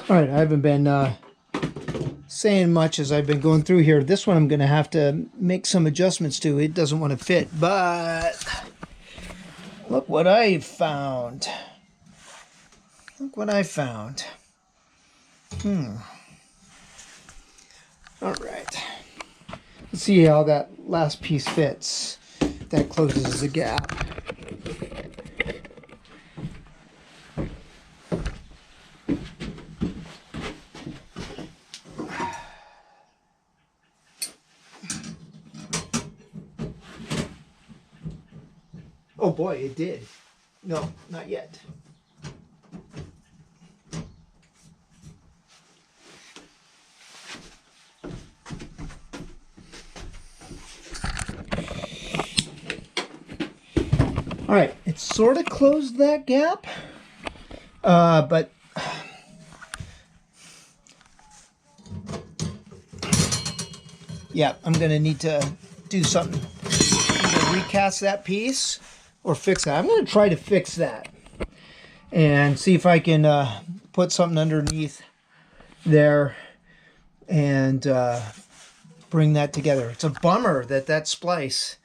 All right, I haven't been saying much as I've been going through here. This one I'm going to have to make some adjustments to. It doesn't want to fit, but look what I found. Look what I found. All right. Let's see how that last piece fits. That closes the gap. Oh boy, it did. No, not yet. All right, it sort of closed that gap, but yeah, I'm gonna need to do something. Either recast that piece or fix that. I'm gonna try to fix that and see if I can put something underneath there and bring that together. It's a bummer that that splice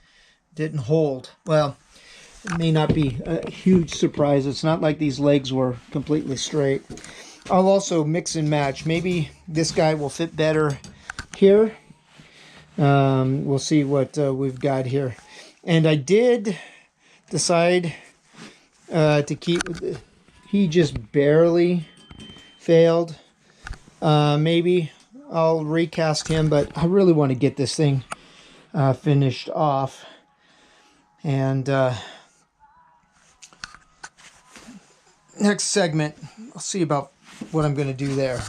didn't hold. Well, it may not be a huge surprise. It's not like these legs were completely straight. I'll also mix and match. Maybe this guy will fit better here. We'll see what we've got here. And I did decide to keep... He just barely failed. Maybe I'll recast him, but I really want to get this thing finished off. And next segment, I'll see about what I'm going to do there.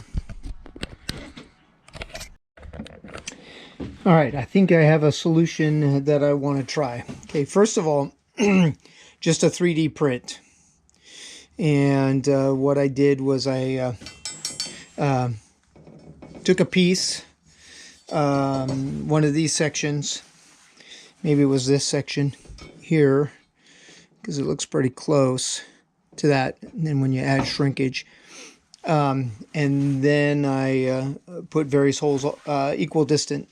All right, I think I have a solution that I want to try. Okay, first of all, just a 3D print. And what I did was I took a piece, one of these sections, maybe it was this section here, because it looks pretty close to that, and then when you add shrinkage, and then I put various holes equal distant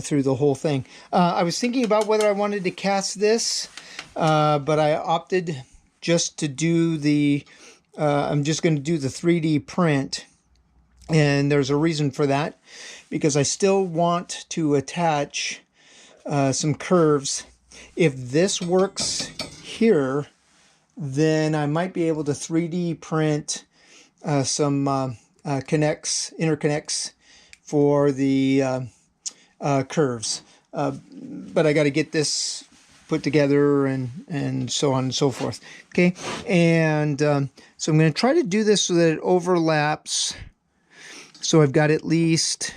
through the whole thing. I was thinking about whether I wanted to cast this, but I opted just to do the I'm just going to do the 3D print, and there's a reason for that, because I still want to attach some curves. If this works here, then I might be able to 3D print some interconnects for the curves. But I got to get this put together and so on and so forth. Okay, and so I'm going to try to do this so that it overlaps. So I've got at least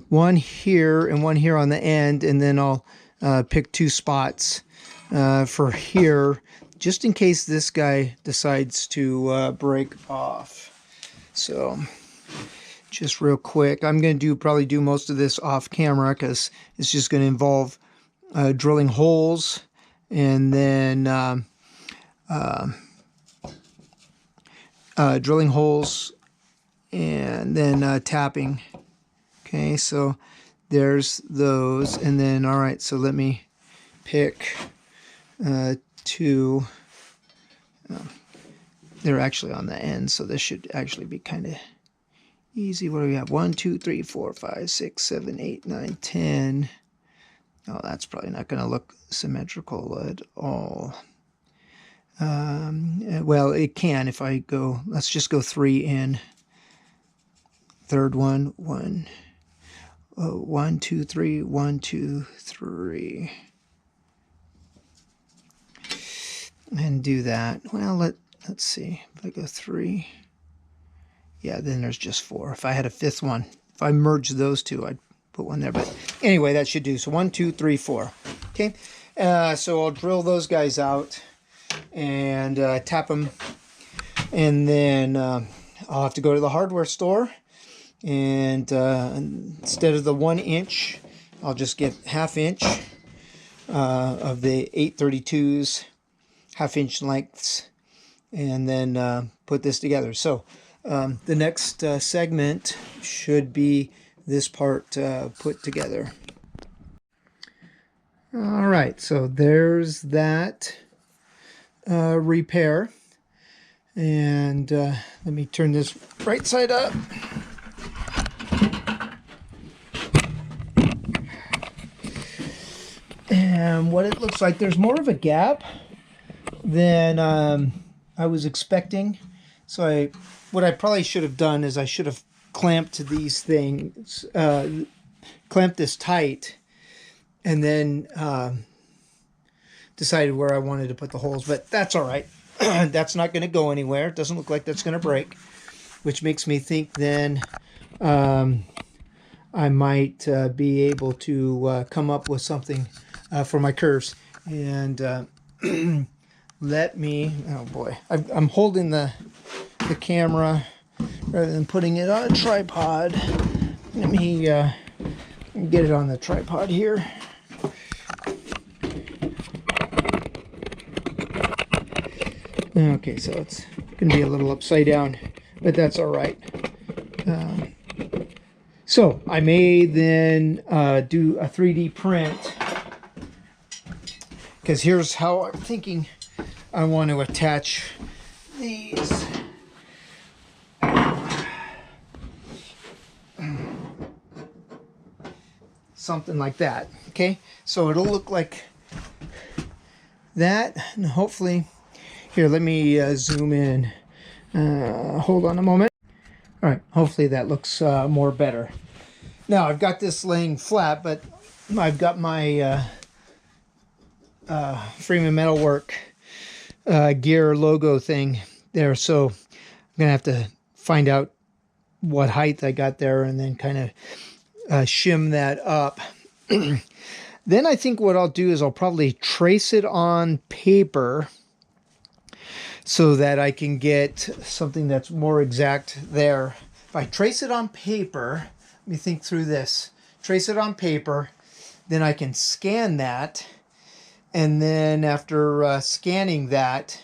one here and one here on the end, and then I'll pick two spots for here, just in case this guy decides to break off. So just real quick, I'm going to probably do most of this off camera, because it's just going to involve drilling holes and then drilling holes and then tapping. Okay, so there's those, and then all right, so let me pick two. They're actually on the end, so this should actually be kind of easy. What do we have? 1, 2, 3, 4, 5, 6, 7, 8, 9, 10. Oh, that's probably not going to look symmetrical at all. Well, it can if I go, let's just go 3 in. Third one, 1, 1, 2, 3, 1, 2, 3. And do that. Well, let's see. If I go 3, yeah, then there's just 4. If I had a fifth one, if I merged those two, I'd put one there. But anyway, that should do. So 1, 2, 3, 4. Okay, so I'll drill those guys out and tap them, and then I'll have to go to the hardware store, and instead of the 1 inch, I'll just get 1/2 inch of the 832s, 1/2 inch lengths, and then put this together. So The next segment should be this part put together. All right, so there's that repair. And let me turn this right side up. And what it looks like, there's more of a gap than I was expecting. So what I probably should have done is I should have clamped these things, clamped this tight, and then decided where I wanted to put the holes. But that's all right. That's not going to go anywhere. It doesn't look like that's going to break, which makes me think then I might be able to come up with something for my curves. And let me, oh boy, I'm holding the camera rather than putting it on a tripod. Let me get it on the tripod here. Okay, so it's going to be a little upside down, but that's all right. So I may then do a 3D print, because here's how I'm thinking I want to attach these. Something like that. Okay, so it'll look like that, and hopefully, here, let me zoom in. Hold on a moment. All right, hopefully that looks more better. Now I've got this laying flat, but I've got my Frame and Metalwork gear logo thing there, so I'm gonna have to find out what height I got there and then kind of shim that up. Then I think what I'll do is I'll probably trace it on paper so that I can get something that's more exact there. If I trace it on paper, let me think through this. Trace it on paper, then I can scan that, and then after scanning that,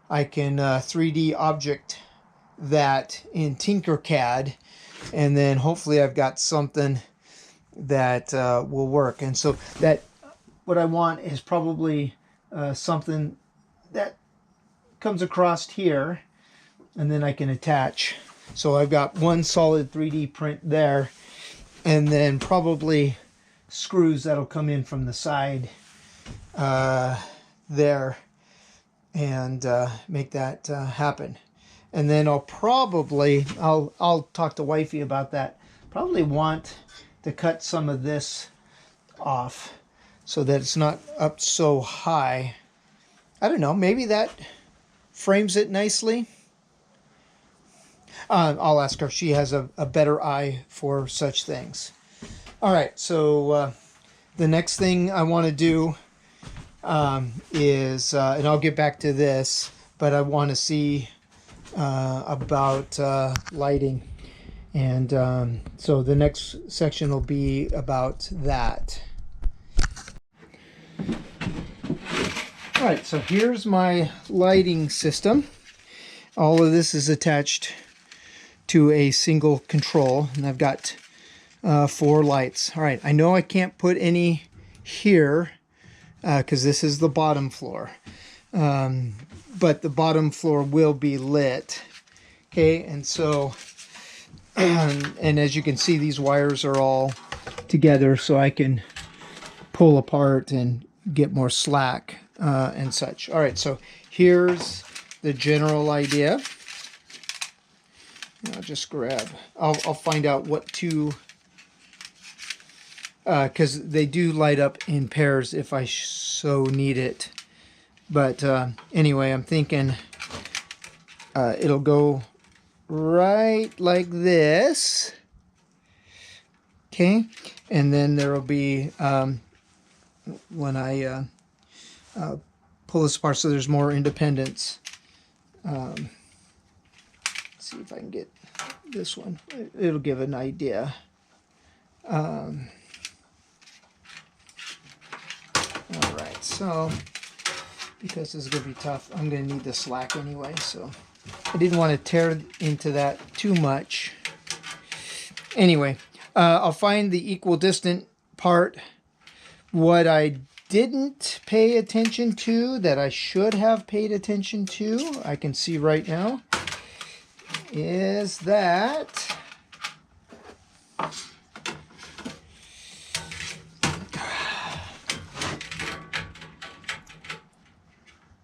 I can 3D object that in Tinkercad, and then hopefully I've got something that will work. And so that what I want is probably something that comes across here, and then I can attach. So I've got one solid 3D print there, and then probably screws that'll come in from the side there, and make that happen. And then I'll talk to Wifey about that. Probably want to cut some of this off so that it's not up so high. I don't know, maybe that frames it nicely. I'll ask her. She has a better eye for such things. All right, so the next thing I want to do is, and I'll get back to this, but I want to see about lighting. And so the next section will be about that. All right, so here's my lighting system. All of this is attached to a single control, and I've got 4 lights. All right, I know I can't put any here because this is the bottom floor, but the bottom floor will be lit. Okay, and so, and as you can see, these wires are all together, so I can pull apart and get more slack and such. All right, so here's the general idea. I'll just grab, I'll find out what to, because they do light up in pairs if I so need it. But anyway, I'm thinking it'll go right like this. Okay, and then there will be, when I pull this apart so there's more independence. Let's see if I can get this one. It'll give an idea. All right, so because this is going to be tough, I'm going to need the slack anyway. So I didn't want to tear into that too much. Anyway, I'll find the equidistant part. What I didn't pay attention to that I should have paid attention to, I can see right now, is that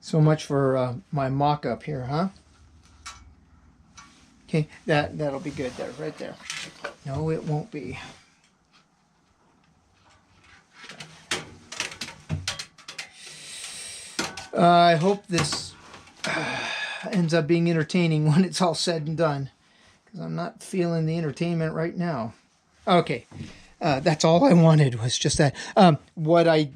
so much for my mock-up here, huh? Okay, that'll be good there, right there. No, it won't be. I hope this ends up being entertaining when it's all said and done, because I'm not feeling the entertainment right now. Okay, that's all I wanted, was just that. What I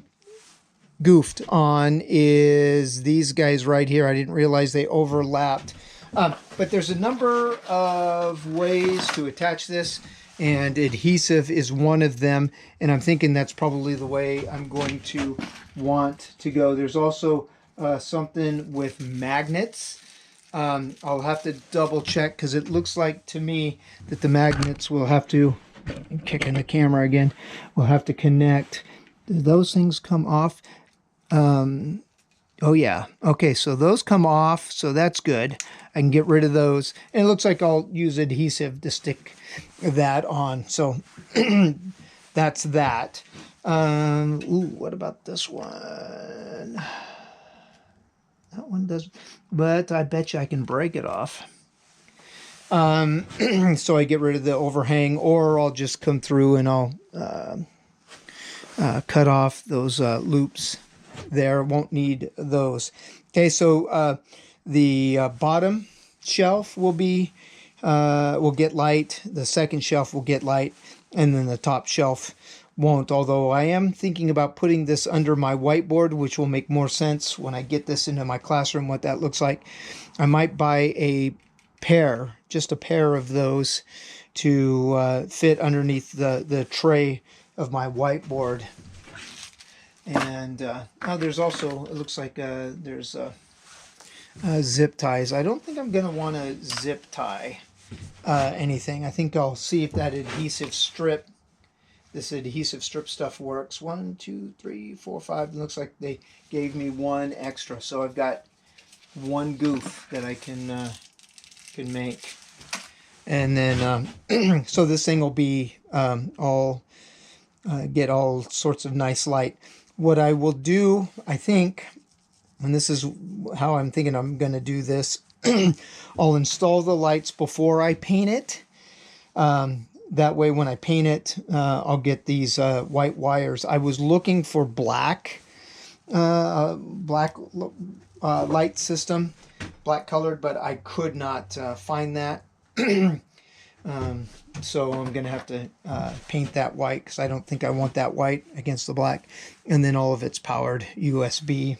goofed on is these guys right here. I didn't realize they overlapped. But there's a number of ways to attach this, and adhesive is one of them, and I'm thinking that's probably the way I'm going to want to go. There's also something with magnets. I'll have to double check, because it looks like to me that the magnets will have to, I'm kicking the camera again, will have to connect. Do those things come off? Oh yeah, okay, so those come off, so that's good. I can get rid of those, and it looks like I'll use adhesive to stick that on, so that's that. Ooh, what about this one? That one doesn't, but I bet you I can break it off. So I get rid of the overhang, or I'll just come through and I'll cut off those loops there. Won't need those. Okay, so the bottom shelf will get light, the second shelf will get light, and then the top shelf won't, although I am thinking about putting this under my whiteboard, which will make more sense when I get this into my classroom, what that looks like. I might buy a pair, just a pair of those, to fit underneath the tray of my whiteboard. And oh, there's also, it looks like there's zip ties. I don't think I'm going to want to zip tie anything. I think I'll see if that adhesive strip, this adhesive strip stuff works. 1, 2, 3, 4, 5. It looks like they gave me one extra, so I've got one goof that I can make. And then so this thing will be all get all sorts of nice light. What I will do, I think, and this is how I'm thinking I'm going to do this, I'll install the lights before I paint it. That way when I paint it, I'll get these white wires. I was looking for black light system, black colored, but I could not find that. So I'm going to have to paint that white, because I don't think I want that white against the black. And then all of it's powered USB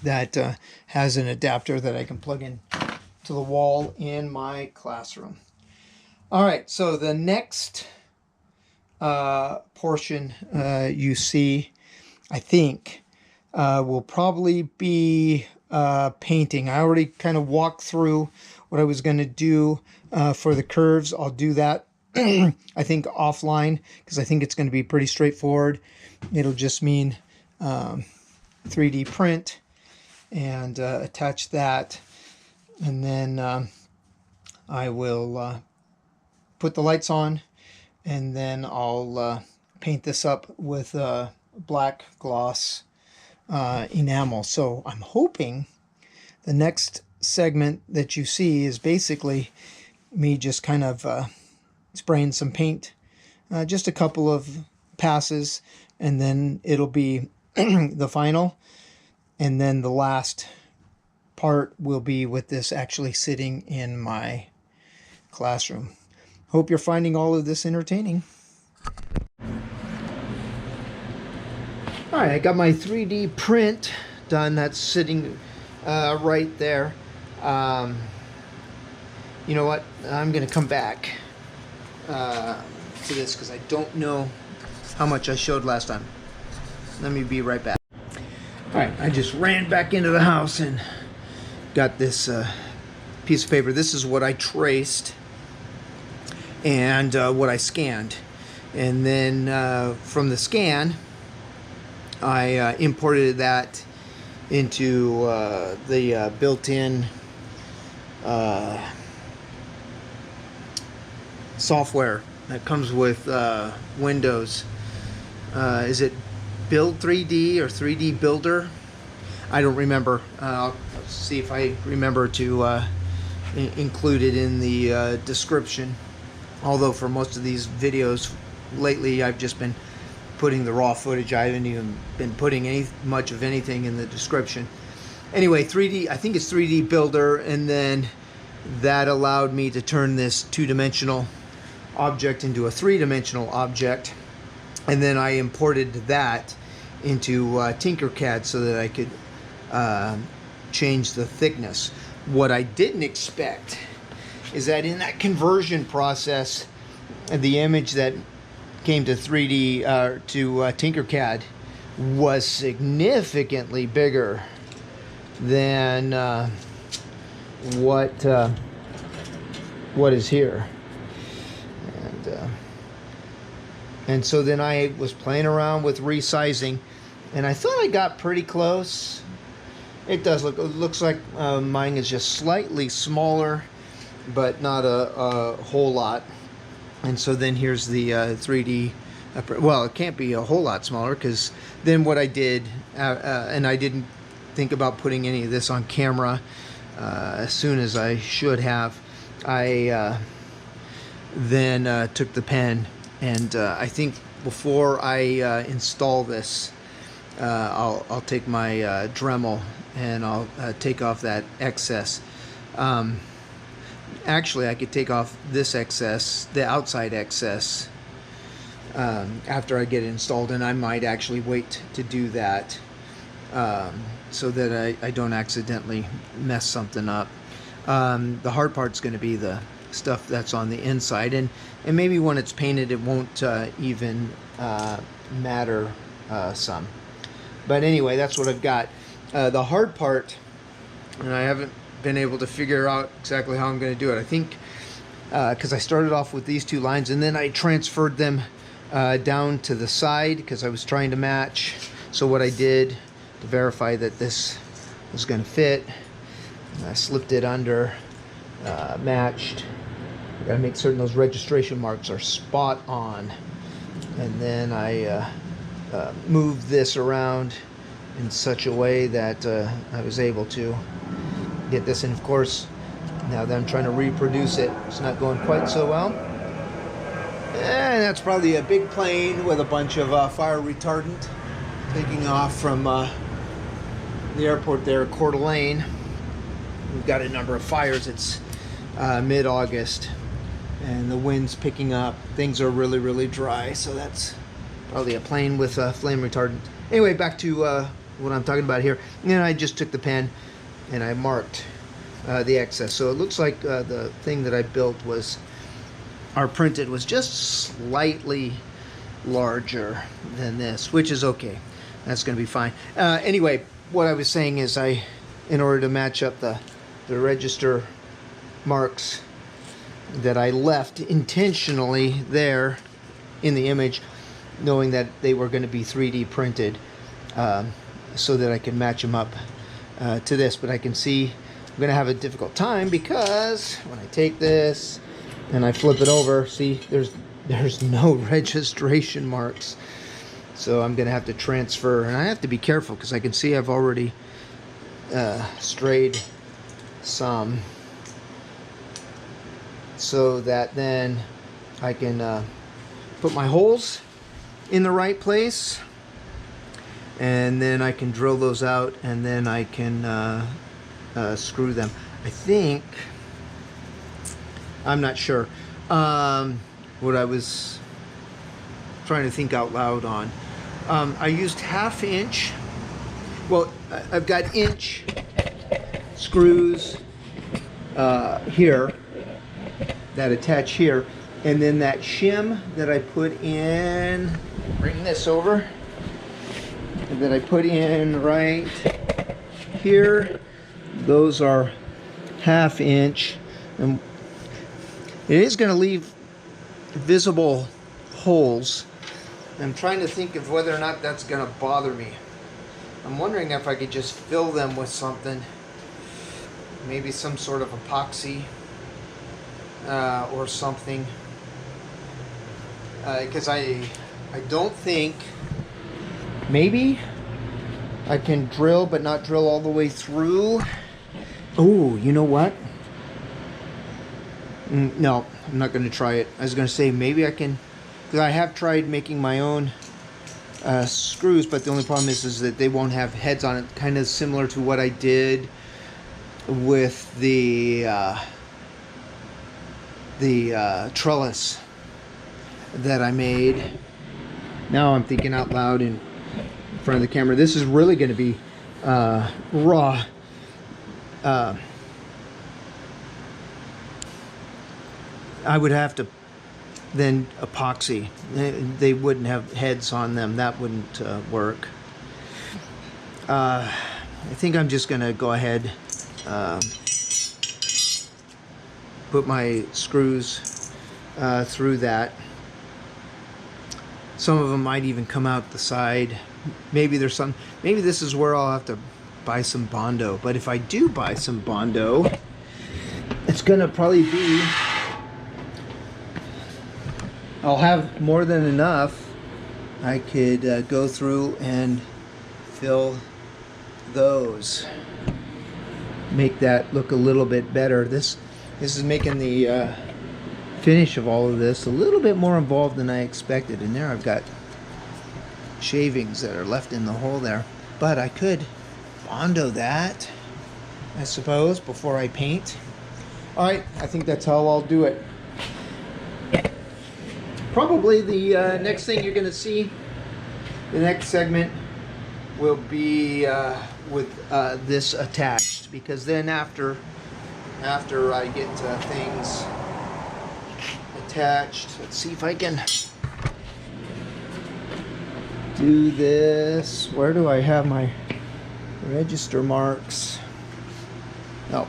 that has an adapter that I can plug in to the wall in my classroom. All right, so the next portion you see, I think, will probably be painting. I already kind of walked through what I was going to do for the curves. I'll do that, I think, offline, because I think it's going to be pretty straightforward. It'll just mean 3D print and attach that, and then I will put the lights on, and then I'll paint this up with black gloss enamel. So I'm hoping the next segment that you see is basically me just kind of spraying some paint, just a couple of passes, and then it'll be the final, and then the last part will be with this actually sitting in my classroom. Hope you're finding all of this entertaining. All right, I got my 3D print done. That's sitting right there. You know what? I'm going to come back to this, because I don't know how much I showed last time. Let me be right back. All right, I just ran back into the house and got this piece of paper. This is what I traced and what I scanned. And then from the scan, I imported that into the built-in software that comes with Windows. Is it Build 3D or 3D Builder? I don't remember. I'll see if I remember to include it in the description. Although for most of these videos lately, I've just been putting the raw footage. I haven't even been putting much of anything in the description. Anyway, 3D, I think it's 3D Builder, and then that allowed me to turn this two-dimensional object into a three-dimensional object, and then I imported that into Tinkercad so that I could change the thickness. What I didn't expect is that in that conversion process, the image that came to 3D to Tinkercad was significantly bigger than what is here. And so then I was playing around with resizing, and I thought I got pretty close. It looks like mine is just slightly smaller, but not a whole lot. And so then here's the 3D, well, it can't be a whole lot smaller, because then what I did, and I didn't think about putting any of this on camera as soon as I should have, I then took the pen, and I think before I install this, I'll take my Dremel and I'll take off that excess. Actually, I could take off this excess, the outside excess, after I get it installed, and I might actually wait to do that so that I don't accidentally mess something up. The hard part's going to be the stuff that's on the inside, and maybe when it's painted it won't even matter some. But anyway, that's what I've got. The hard part, and I haven't been able to figure out exactly how I'm going to do it. I think because I started off with these two lines, and then I transferred them down to the side because I was trying to match. So what I did to verify that this was going to fit, I slipped it under, matched. I got to make certain those registration marks are spot on, and then I moved this around in such a way that I was able to get this. And of course, now that I'm trying to reproduce it, it's not going quite so well. And that's probably a big plane with a bunch of fire retardant taking off from the airport there, Coeur d'Alene. We've got a number of fires. It's mid-August, and the wind's picking up. Things are really, really dry, so that's probably a plane with flame retardant. Anyway, back to what I'm talking about here. And I just took the pen and I marked the excess. So it looks like the thing that I built printed was just slightly larger than this, which is okay. That's going to be fine. Anyway, what I was saying is in order to match up the register marks that I left intentionally there in the image, knowing that they were going to be 3D printed, so that I can match them up to this. But I can see I'm going to have a difficult time, because when I take this and I flip it over, see, there's no registration marks. So I'm going to have to transfer, and I have to be careful because I can see I've already strayed some, so that then I can put my holes in the right place, and then I can drill those out, and then I can screw them. I think, I'm not sure what I was trying to think out loud on. I used 1/2 inch. Well, I've got inch screws here that attach here, and then that shim that I put in, bring this over, and that I put in right here, those are 1/2 inch, and it is going to leave visible holes. I'm trying to think of whether or not that's going to bother me. I'm wondering if I could just fill them with something, maybe some sort of epoxy or something, because I don't think, maybe I can drill but not drill all the way through. Oh, you know what? No, I'm not going to try it. I was going to say maybe I can, because I have tried making my own screws, but the only problem is that they won't have heads on it. Kind of similar to what I did with the trellis that I made. Now I'm thinking out loud in front of the camera. This is really going to be raw. I would have to then epoxy. They wouldn't have heads on them. That wouldn't work. I think I'm just going to go ahead, put my screws through that. Some of them might even come out the side. Maybe there's some. Maybe this is where I'll have to buy some Bondo. But if I do buy some Bondo, it's going to probably be, I'll have more than enough. I could go through and fill those, make that look a little bit better. This is making the finish of all of this a little bit more involved than I expected. And there I've got shavings that are left in the hole there. But I could Bondo that, I suppose, before I paint. All right, I think that's how I'll do it. Probably the next thing you're going to see, the next segment, will be with this attached, because then after I get things attached, let's see if I can do this. Where do I have my register marks? Oh,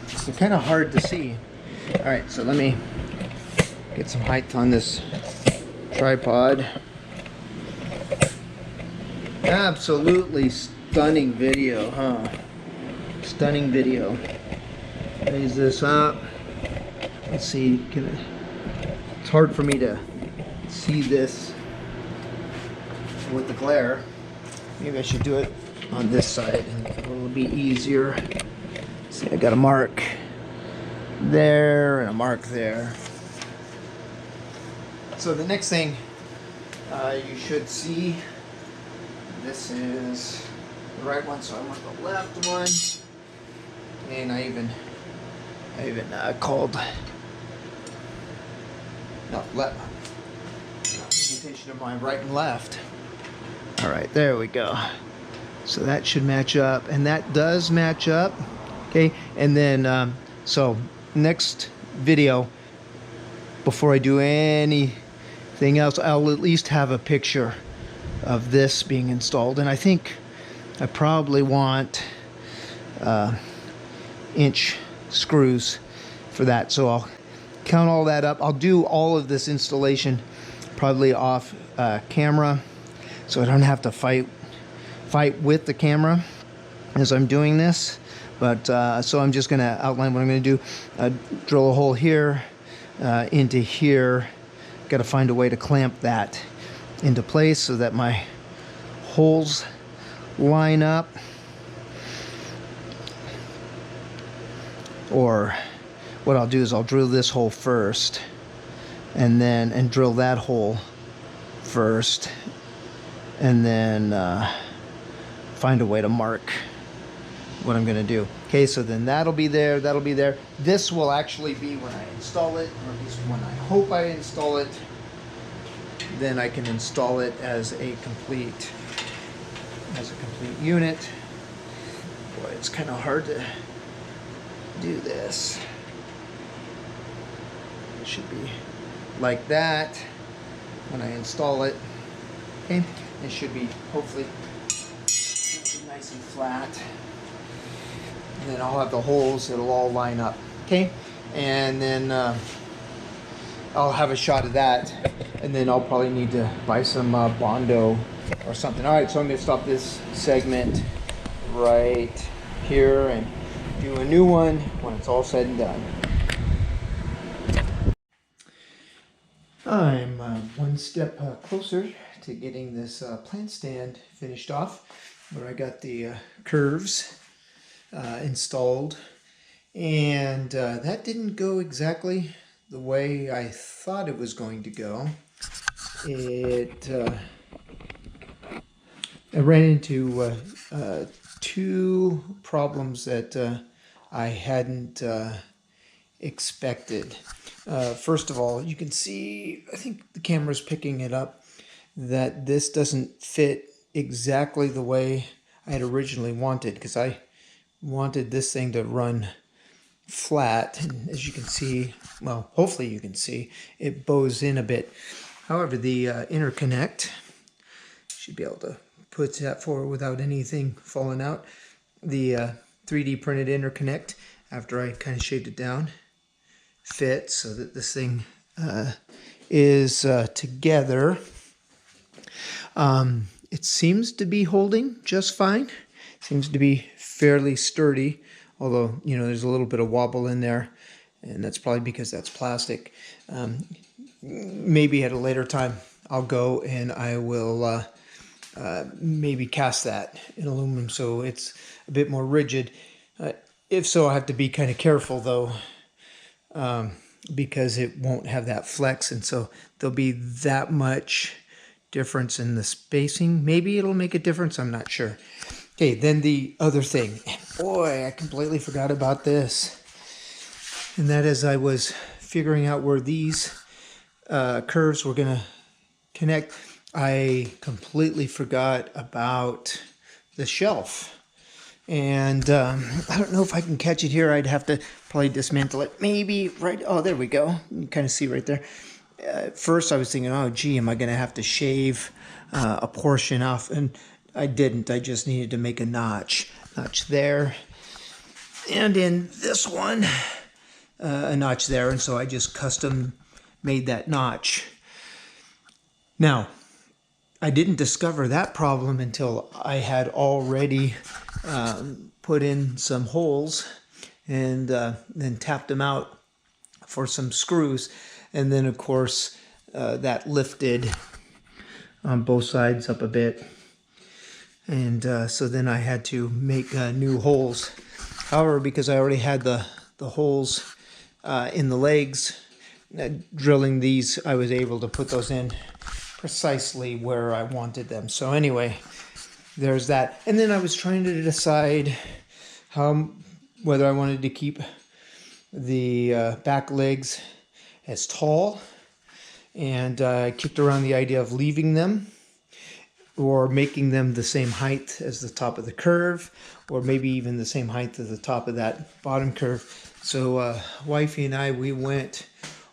it's kind of hard to see. All right, so let me get some height on this tripod. Absolutely stunning video, huh? Stunning video. Raise this up. Let's see. It's hard for me to see this with the glare. Maybe I should do it on this side, and it'll be easier. See, I got a mark there and a mark there. So the next thing you should see, this is the right one, so I want the left one. And I even called, no, left, paying attention to my right and left. All right, there we go. So that should match up, and that does match up. Okay, and then so next video, before I do anything else, I'll at least have a picture of this being installed. And I think I probably want inch screws for that, so I'll count all that up. I'll do all of this installation probably off camera, so I don't have to fight with the camera as I'm doing this. But so I'm just going to outline what I'm going to do. Drill a hole here into here. Got to find a way to clamp that into place so that my holes line up. Or what I'll do is I'll drill this hole first, and drill that hole first, and then find a way to mark what I'm going to do. Okay, so then that'll be there, that'll be there. This will actually be when I install it, or at least when I hope I install it. Then I can install it as a complete unit. Boy, it's kind of hard to do this. It should be like that when I install it. Okay, it should be hopefully nice and flat. and then I'll have the holes, it'll all line up, okay? And then I'll have a shot of that, and then I'll probably need to buy some Bondo or something. All right, so I'm going to stop this segment right here and do a new one when it's all said and done. I'm one step closer to getting this plant stand finished off, where I got the curves installed, and that didn't go exactly the way I thought it was going to go. I ran into two problems that I hadn't expected. First of all, you can see, I think the camera's picking it up, that this doesn't fit exactly the way I had originally wanted, because I wanted this thing to run flat, and as you can see, well, hopefully you can see, it bows in a bit. However, the interconnect, should be able to put that forward without anything falling out. The 3D printed interconnect, after I kind of shaved it down, fits so that this thing is together. It seems to be holding just fine. Seems to be fairly sturdy, although, you know, there's a little bit of wobble in there, and that's probably because that's plastic. Maybe at a later time I'll go and I will maybe cast that in aluminum so it's a bit more rigid. If so, I have to be kind of careful though, because it won't have that flex, and so there'll be that much difference in the spacing. Maybe it'll make a difference, I'm not sure. Okay, then the other thing, boy, I completely forgot about this, and that is I was figuring out where these curves were gonna connect. I completely forgot about the shelf. And I don't know if I can catch it here. I'd have to probably dismantle it. Maybe right, oh, there we go. You can kind of see right there. At first I was thinking, oh, gee, am I going to have to shave a portion off? And I didn't. I just needed to make a notch there. And in this one, a notch there. And so I just custom made that notch. Now, I didn't discover that problem until I had already put in some holes and then tapped them out for some screws. And then, of course, that lifted on both sides up a bit. And so then I had to make new holes. However, because I already had the holes in the legs, drilling these, I was able to put those in precisely where I wanted them. So anyway, there's that. And then I was trying to decide whether I wanted to keep the back legs as tall, and I kicked around the idea of leaving them or making them the same height as the top of the curve, or maybe even the same height as the top of that bottom curve. So wifey and I, we went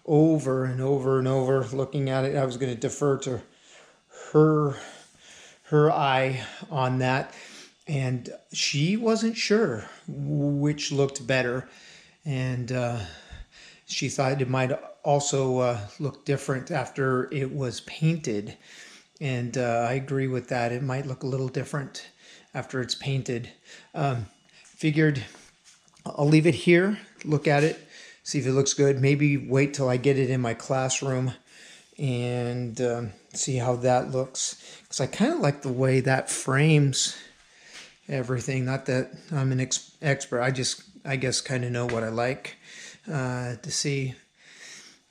over and over and over looking at it. I was going to defer to her eye on that, and she wasn't sure which looked better, and she thought it might also look different after it was painted, and I agree with that. It might look a little different after it's painted. Figured I'll leave it here, look at it, see if it looks good. Maybe wait till I get it in my classroom and see how that looks. Because I kind of like the way that frames everything. Not that I'm an expert. I guess kind of know what I like to see.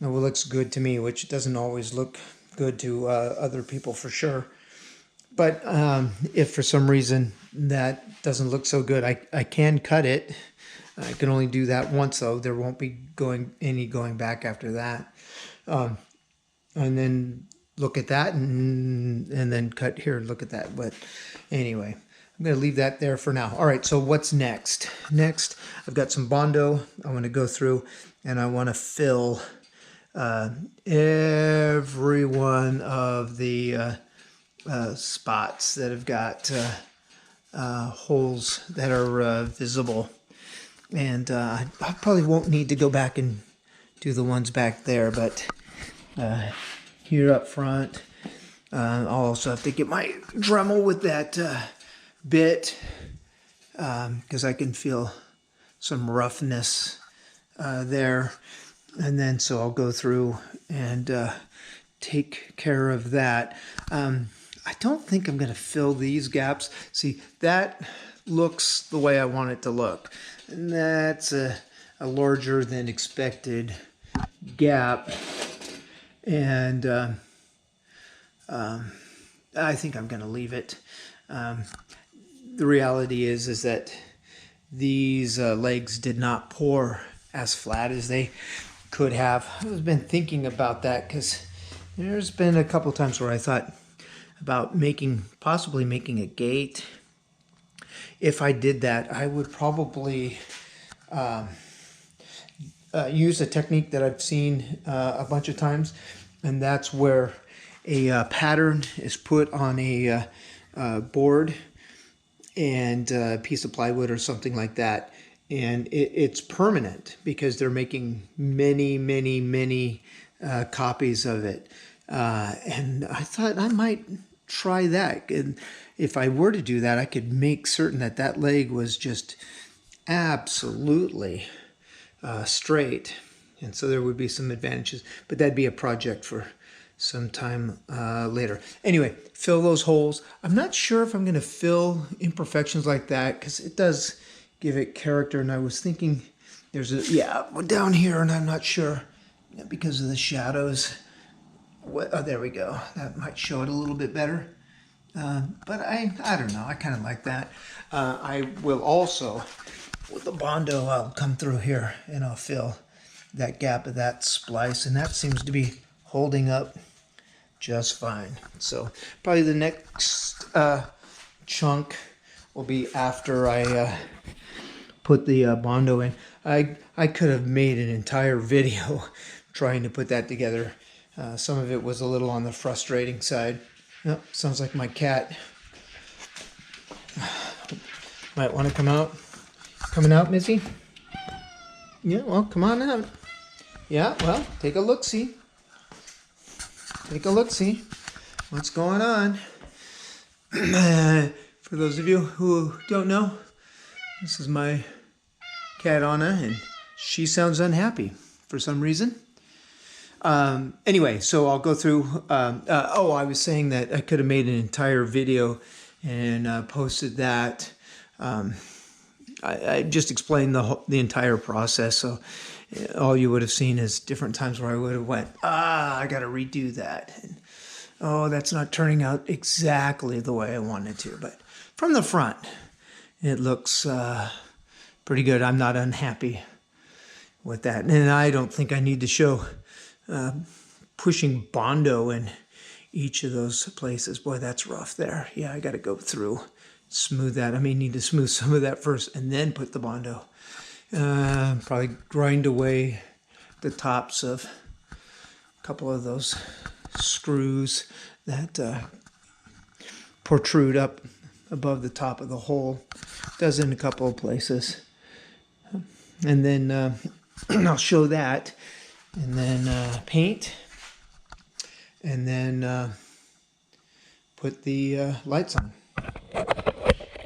What looks good to me, which doesn't always look good to other people for sure. But if for some reason that doesn't look so good, I can cut it. I can only do that once, though. There won't be any going back after that. And then look at that, and then cut here, look at that. But anyway, I'm going to leave that there for now. All right, so what's next? Next, I've got some Bondo I want to go through, and I want to fill every one of the spots that have got holes that are visible. And I probably won't need to go back and do the ones back there, but here up front, I'll also have to get my Dremel with that bit, because I can feel some roughness there. And then so I'll go through and take care of that. I don't think I'm going to fill these gaps. See, that looks the way I want it to look. And that's a larger than expected gap. And I think I'm going to leave it. The reality is that these legs did not pour as flat as they could have. I've been thinking about that because there's been a couple times where I thought about possibly making a gate. If I did that, I would probably use a technique that I've seen a bunch of times, and that's where a pattern is put on a board and a piece of plywood or something like that, and it's permanent because they're making many copies of it. And I thought I might try that, and if I were to do that, I could make certain that that leg was just absolutely straight, and so there would be some advantages, but that'd be a project for some time later. Anyway, fill those holes. I'm not sure if I'm going to fill imperfections like that because it does give it character, and I was thinking there's down here, and I'm not sure because of the shadows. Oh, there we go. That might show it a little bit better. But I don't know. I kind of like that. I will also, with the Bondo, I'll come through here and I'll fill that gap of that splice, and that seems to be holding up just fine. So probably the next chunk will be after I put the Bondo in. I could have made an entire video trying to put that together. Some of it was a little on the frustrating side. Oh, sounds like my cat might want to come out. Coming out, Missy? Yeah, well, come on out. Yeah, well, take a look-see. Take a look-see. What's going on? For those of you who don't know, this is my cat Anna, and she sounds unhappy for some reason. Anyway, so I'll go through. I was saying that I could have made an entire video and posted that. I just explained the entire process, so all you would have seen is different times where I would have went, I got to redo that. And, that's not turning out exactly the way I wanted to. But from the front, it looks pretty good. I'm not unhappy with that. And I don't think I need to show pushing Bondo in each of those places. Boy, that's rough there. Yeah, I got to go through, smooth that. I may need to smooth some of that first and then put the Bondo. Probably grind away the tops of a couple of those screws that protrude up above the top of the hole. Does in a couple of places. And then I'll show that. And then paint, and then put the lights on.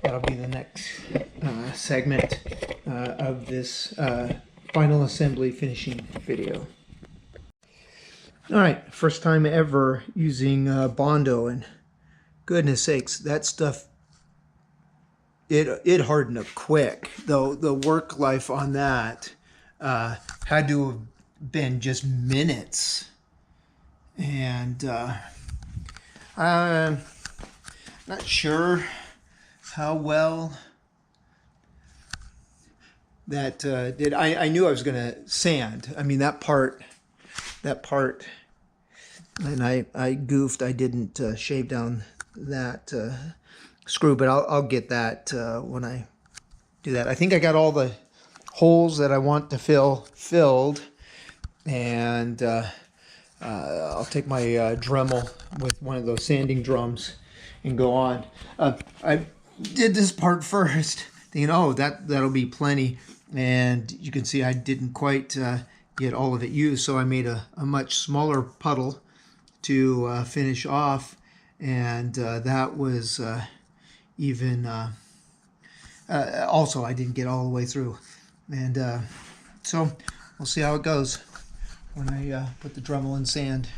That'll be the next segment of this final assembly finishing video. All right, first time ever using Bondo, and goodness sakes, that stuff, it hardened up quick. Though the work life on that had to have been just minutes, and I'm not sure how well that did. I knew I was gonna sand. I mean, that part, and I goofed. I didn't shave down that screw, but I'll get that when I do that. I think I got all the holes that I want to fill filled. And I'll take my Dremel with one of those sanding drums and go on. I did this part first, thinking, that'll be plenty. and you can see I didn't quite get all of it used, so I made a much smaller puddle to finish off, and that was even also I didn't get all the way through, and so we'll see how it goes when I put the Dremel in sand.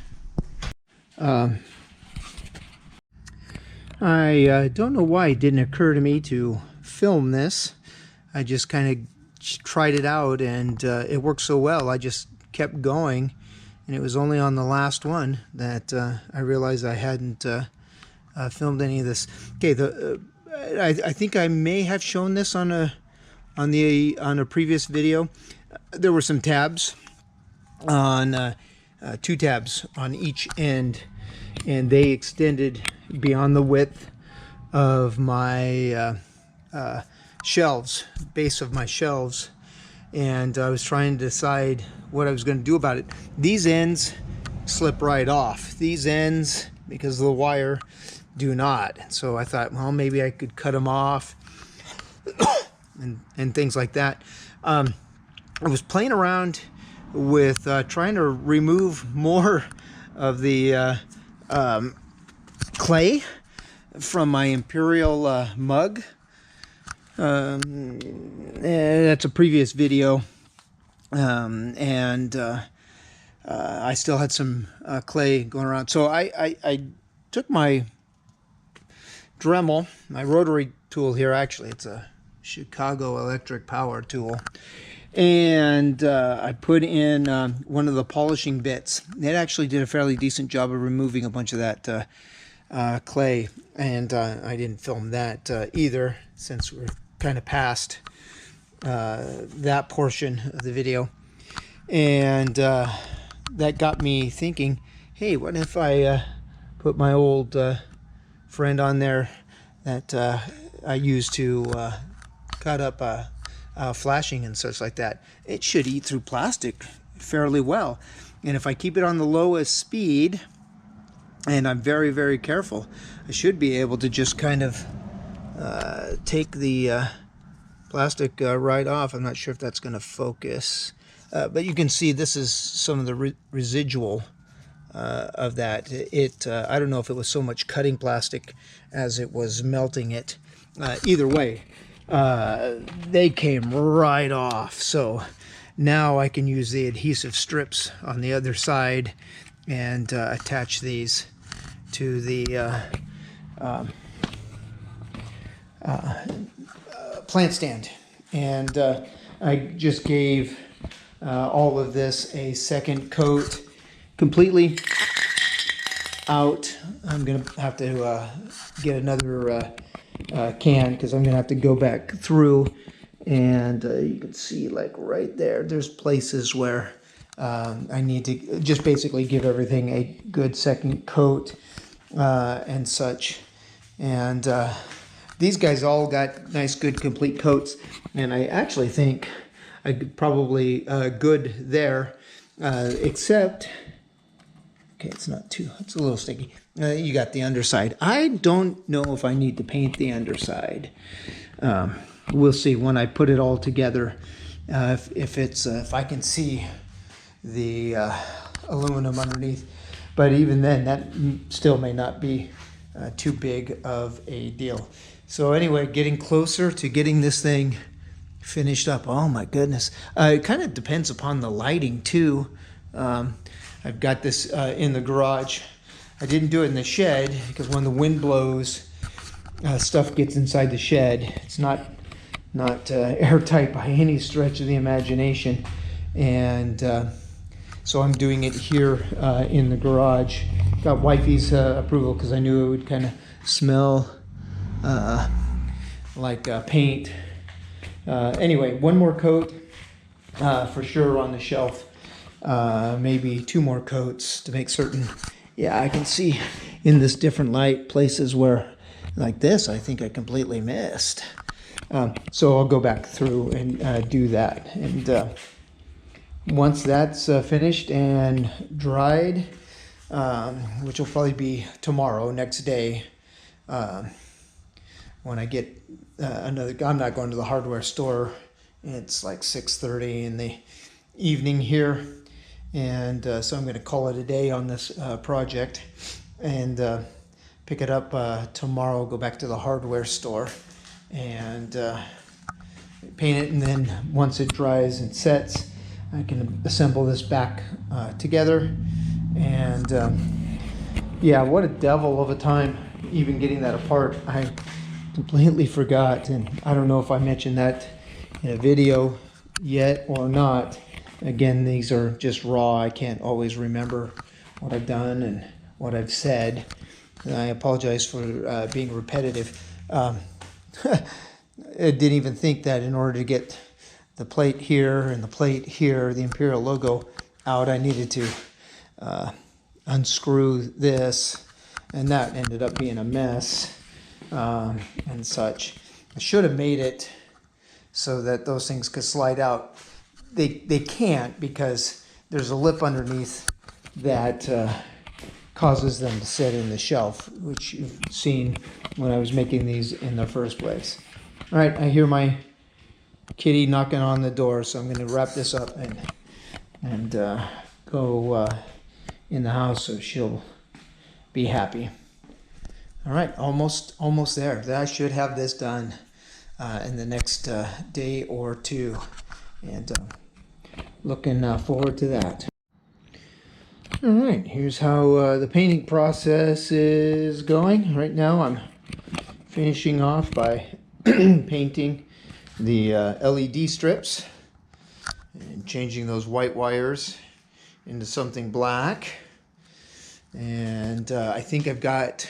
I don't know why it didn't occur to me to film this. I just kind of tried it out, and it worked so well I just kept going, and it was only on the last one that I realized I hadn't filmed any of this. Okay, I think I may have shown this on a previous video. There were some tabs on 2 tabs on each end, and they extended beyond the width of my shelves, base of my shelves, and I was trying to decide what I was going to do about it. These ends slip right off. These ends, because of the wire, do not. So I thought, well, maybe I could cut them off and things like that. I was playing around with trying to remove more of the clay from my Imperial mug. That's a previous video, and I still had some clay going around. So I took my Dremel, my rotary tool here. Actually, it's a Chicago electric power tool, and I put in one of the polishing bits. It actually did a fairly decent job of removing a bunch of that clay, and I didn't film that either, since we're kind of past that portion of the video. And that got me thinking, hey, what if I put my old friend on there that I used to cut up flashing and such like that. It should eat through plastic fairly well, and if I keep it on the lowest speed and I'm very, very careful, I should be able to just kind of take the plastic right off. I'm not sure if that's going to focus, but you can see this is some of the residual of that. I don't know if it was so much cutting plastic as it was melting it. Either way, they came right off. So now I can use the adhesive strips on the other side and attach these to the plant stand. And I just gave all of this a second coat completely out. I'm gonna have to get another can, because I'm gonna have to go back through, and you can see, like right there's places where I need to just basically give everything a good second coat and such. And these guys all got nice, good, complete coats, and I actually think I could probably good there, except, okay, it's not too, it's a little sticky. You got the underside. I don't know if I need to paint the underside. We'll see when I put it all together, if I can see the aluminum underneath. But even then, that still may not be too big of a deal. So anyway, getting closer to getting this thing finished up. Oh my goodness. It kind of depends upon the lighting too. I've got this in the garage. I didn't do it in the shed because when the wind blows, stuff gets inside the shed. It's not airtight by any stretch of the imagination. And so I'm doing it here in the garage. Got wifey's approval because I knew it would kind of smell like paint. Anyway, one more coat for sure on the shelf. Maybe 2 more coats to make certain. Yeah, I can see in this different light places where, like this, I think I completely missed. So I'll go back through and do that. And once that's finished and dried, which will probably be tomorrow, next day, when I get another, I'm not going to the hardware store It's like 6:30 in the evening here, and so I'm going to call it a day on this project and pick it up tomorrow. Go back to the hardware store and paint it, and then once it dries and sets, I can assemble this back together. And yeah, what a devil of a time even getting that apart. I completely forgot, and I don't know if I mentioned that in a video yet or not. Again, these are just raw. I can't always remember what I've done and what I've said, and I apologize for being repetitive. I didn't even think that in order to get the plate here and the plate here, the Imperial logo out, I needed to unscrew this, and that ended up being a mess and such. I should have made it so that those things could slide out. They can't, because there's a lip underneath that causes them to sit in the shelf, which you've seen when I was making these in the first place. All right, I hear my kitty knocking on the door, so I'm going to wrap this up and go in the house so she'll be happy. All right, almost there. I should have this done in the next day or two, and looking forward to that. All right, here's how the painting process is going. Right now I'm finishing off by painting the LED strips and changing those white wires into something black. And I think I've got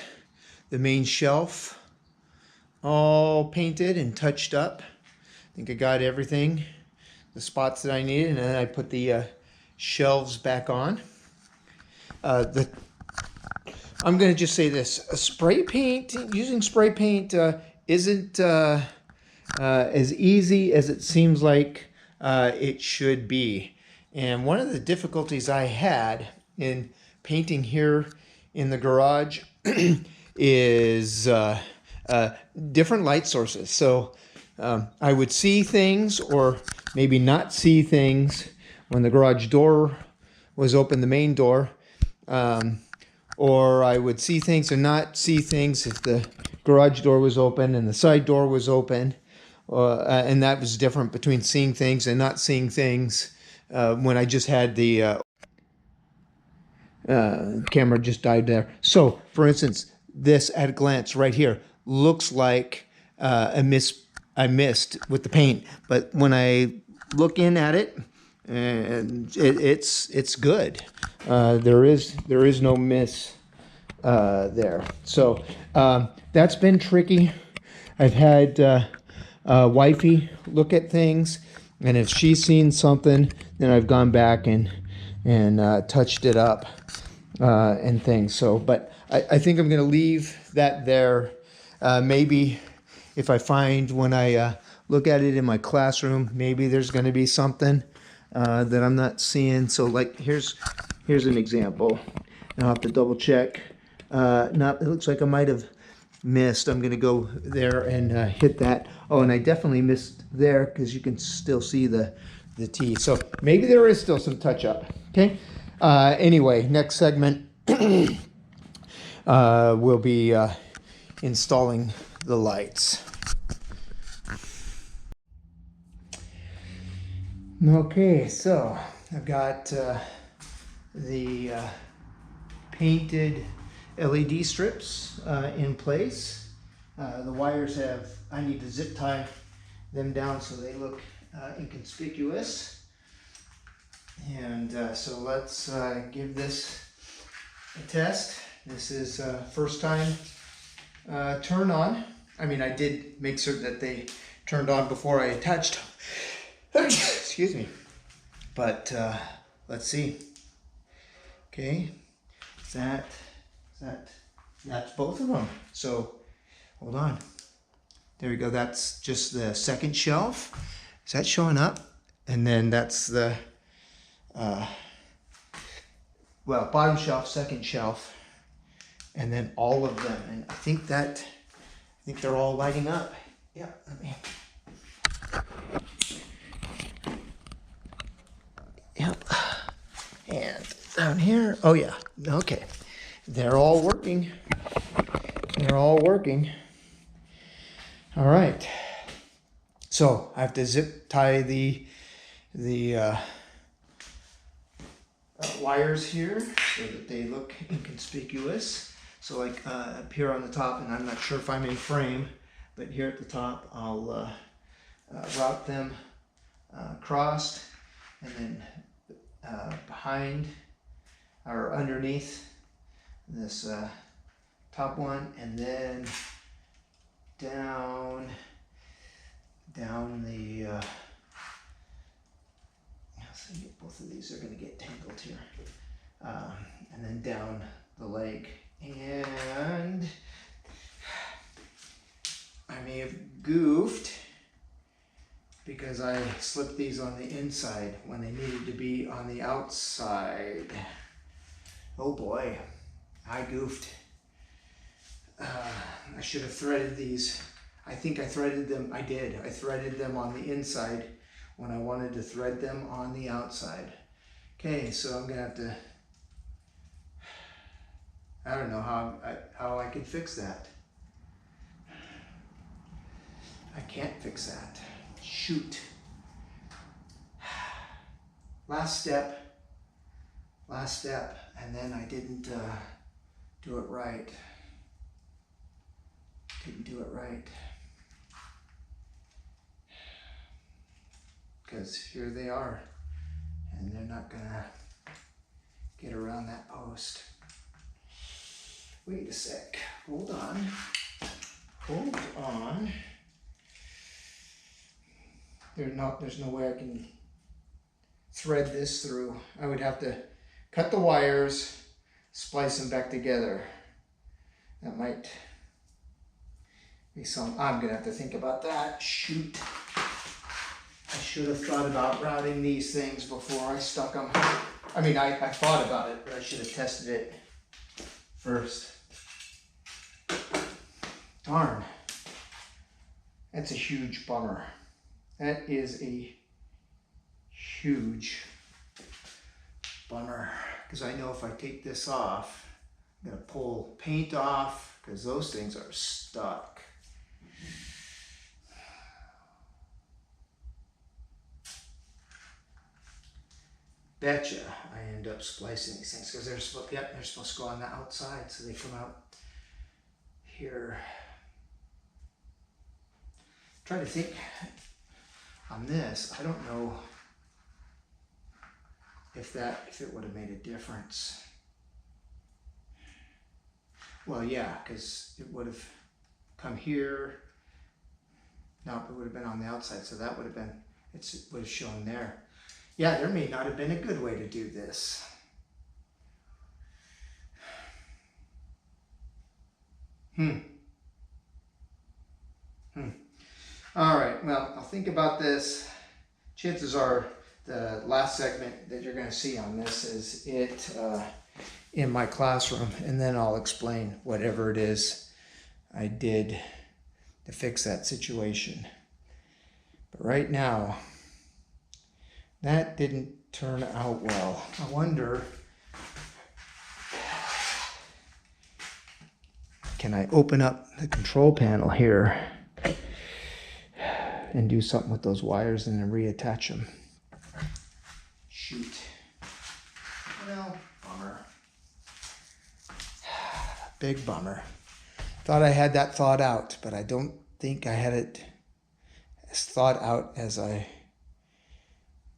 the main shelf all painted and touched up. I think I got everything, the spots that I needed, and then I put the shelves back on. I'm going to just say this: using spray paint isn't as easy as it seems like it should be. And one of the difficulties I had in painting here in the garage is different light sources. So I would see things or maybe not see things when the garage door was open, the main door, or I would see things and not see things if the garage door was open and the side door was open, and that was different between seeing things and not seeing things when I just had the camera just died there. So, for instance, this at a glance right here looks like I missed with the paint, but when I look in at it, and it's good. There is no miss there. So that's been tricky. I've had wifey look at things, and if she's seen something, then I've gone back and touched it up and things. So, but I think I'm going to leave that there. Maybe if I find when I look at it in my classroom, maybe there's going to be something that I'm not seeing. So like here's an example. I'll have to double check. It looks like I might have missed. I'm going to go there and hit that. Oh, and I definitely missed there because you can still see the T. So maybe there is still some touch up. Okay. Anyway, next segment we'll be installing the lights. Okay, so I've got the painted LED strips in place. The wires I need to zip tie them down so they look inconspicuous. And so let's give this a test. This is first time turn on. I mean, I did make certain that they turned on before I attached them. Excuse me. But let's see. Okay, that's both of them. So hold on. There we go. That's just the second shelf. Is that showing up? And then that's the bottom shelf, second shelf, and then all of them. And I think they're all lighting up. Yeah. down here. Oh yeah, okay. They're all working. They're all working. All right. So I have to zip tie the wires here so that they look inconspicuous. So like up here on the top, and I'm not sure if I'm in frame, but here at the top, I'll route them crossed, and then behind or underneath this top one, and then down the so both of these are going to get tangled here, and then down the leg. And I may have goofed because I slipped these on the inside when they needed to be on the outside. Oh boy, I goofed. I should have threaded these. I think I threaded them. I did. I threaded them on the inside when I wanted to thread them on the outside. Okay, so I'm gonna have to, I don't know how I can fix that. I can't fix that. Shoot. Last step, and then I didn't do it right. Didn't do it right. Because here they are, and they're not gonna get around that post. Wait a sec, hold on. There's no way I can thread this through. I would have to cut the wires, splice them back together. That might be I'm gonna have to think about that. Shoot. I should have thought about routing these things before I stuck them. I mean, I thought about it, but I should have tested it first. Darn. That's a huge bummer. That is a huge bummer. Because I know if I take this off, I'm going to pull paint off because those things are stuck. Betcha I end up splicing these things because they're supposed to go on the outside, so they come out here. Try to think on this. I don't know if it would have made a difference. Well, yeah, because it would have come here. No, it would have been on the outside, so that would have been, it would have shown there. Yeah, there may not have been a good way to do this. All right, well, I'll think about this. Chances are the last segment that you're going to see on this is it in my classroom, and then I'll explain whatever it is I did to fix that situation. But right now, that didn't turn out well. I wonder, can I open up the control panel here and do something with those wires and then reattach them? Shoot. Well, bummer. Big bummer. Thought I had that thought out, but I don't think I had it as thought out as I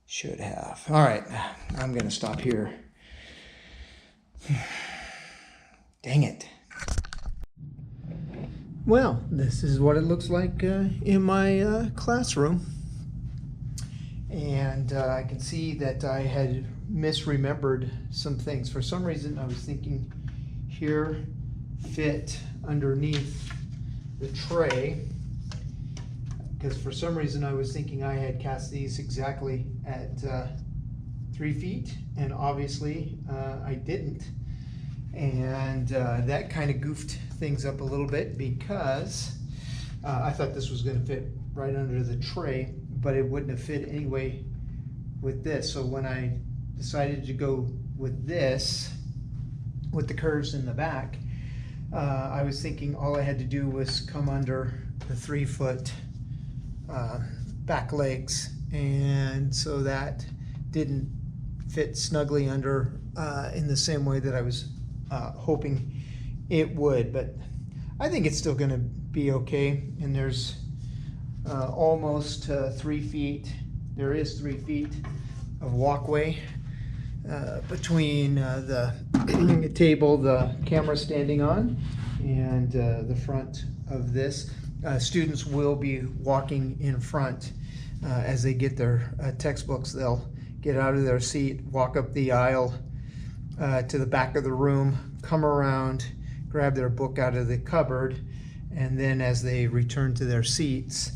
should have. All right, I'm going to stop here. Dang it. Well, this is what it looks like in my classroom. And I can see that I had misremembered some things. For some reason, I was thinking here fit underneath the tray, because for some reason I was thinking I had cast these exactly at 3 feet, and obviously I didn't. And that kind of goofed things up a little bit, because I thought this was going to fit right under the tray, but it wouldn't have fit anyway with this. So when I decided to go with this, with the curves in the back, I was thinking all I had to do was come under the 3-foot back legs, and so that didn't fit snugly under in the same way that I was hoping it would, but I think it's still going to be okay. And there's almost 3 feet. There is 3 feet of walkway between the table the camera standing on and the front of this. Students will be walking in front as they get their textbooks. They'll get out of their seat, walk up the aisle to the back of the room, come around, grab their book out of the cupboard, and then as they return to their seats,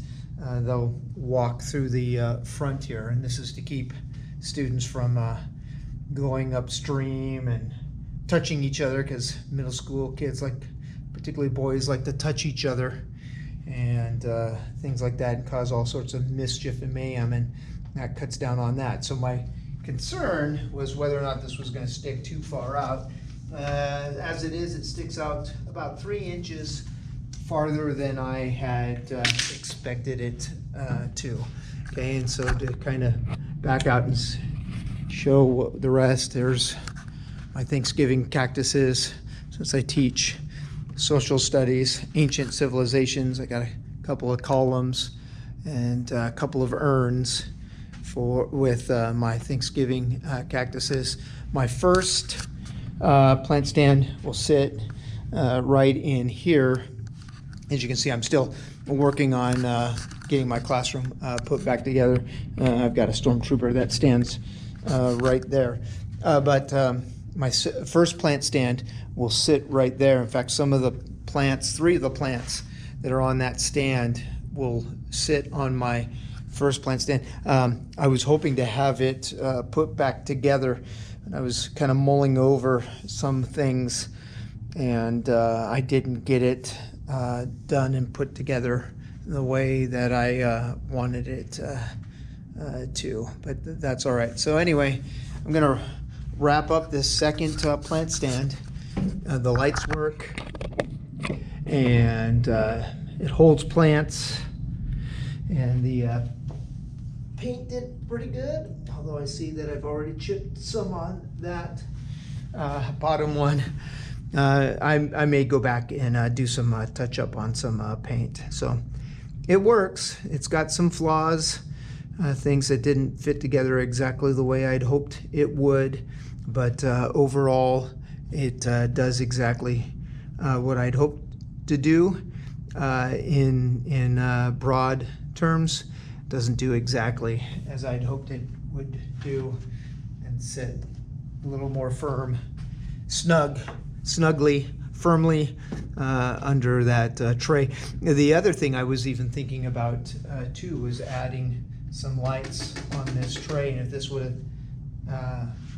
they'll walk through the front here. And this is to keep students from going upstream and touching each other, because middle school kids, like particularly boys, like to touch each other and things like that, and cause all sorts of mischief and mayhem, and that cuts down on that. So my concern was whether or not this was going to stick too far out. As it is, it sticks out about 3 inches farther than I had expected it to. Okay, and so to kind of back out and show the rest, there's my Thanksgiving cactuses. Since I teach social studies, ancient civilizations, I got a couple of columns and a couple of urns with my Thanksgiving cactuses. My first plant stand will sit right in here. As you can see, I'm still working on getting my classroom put back together. I've got a stormtrooper that stands right there. But my first plant stand will sit right there. In fact, some of the plants, 3 of the plants that are on that stand will sit on my first plant stand. I was hoping to have it put back together, and I was kind of mulling over some things, and I didn't get it done and put together the way that I wanted it to, but that's all right. So anyway, I'm gonna wrap up this second plant stand. The lights work, and it holds plants, and the paint did pretty good, although I see that I've already chipped some on that bottom one. I may go back and do some touch up on some paint. So it works. It's got some flaws, things that didn't fit together exactly the way I'd hoped it would, but overall it does exactly what I'd hoped to do. In broad terms, doesn't do exactly as I'd hoped it would do, and sit a little more firm, snugly, firmly under that tray. The other thing I was even thinking about too was adding some lights on this tray, and if this would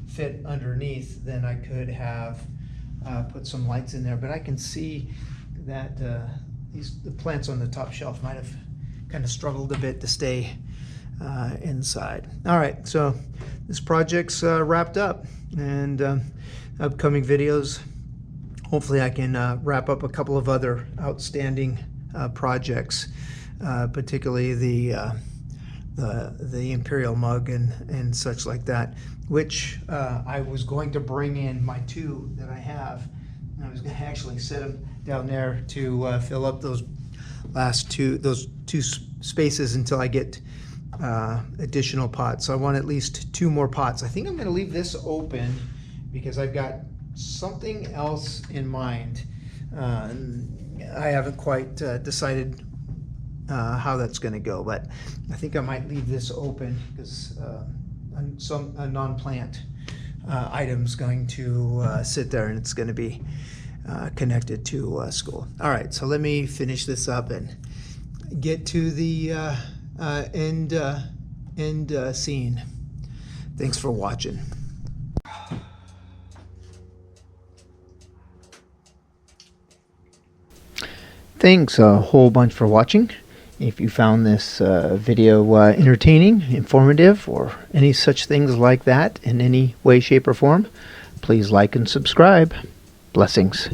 fit underneath, then I could have put some lights in there. But I can see that the plants on the top shelf might have kind of struggled a bit to stay inside. All right, so this project's wrapped up, and upcoming videos, hopefully I can wrap up a couple of other outstanding projects, particularly the imperial mug and such like that, which I was going to bring in my 2 that I have, and I was going to actually set them down there to fill up those last two spaces until I get additional pots. So I want at least 2 more pots. I think I'm going to leave this open because I've got something else in mind. I haven't quite decided how that's going to go, but I think I might leave this open because some non-plant item's going to sit there, and it's going to be connected to school. All right, so let me finish this up and get to the end scene. Thanks for watching. Thanks a whole bunch for watching. If you found this video entertaining, informative, or any such things like that in any way, shape, or form, please like and subscribe. Blessings.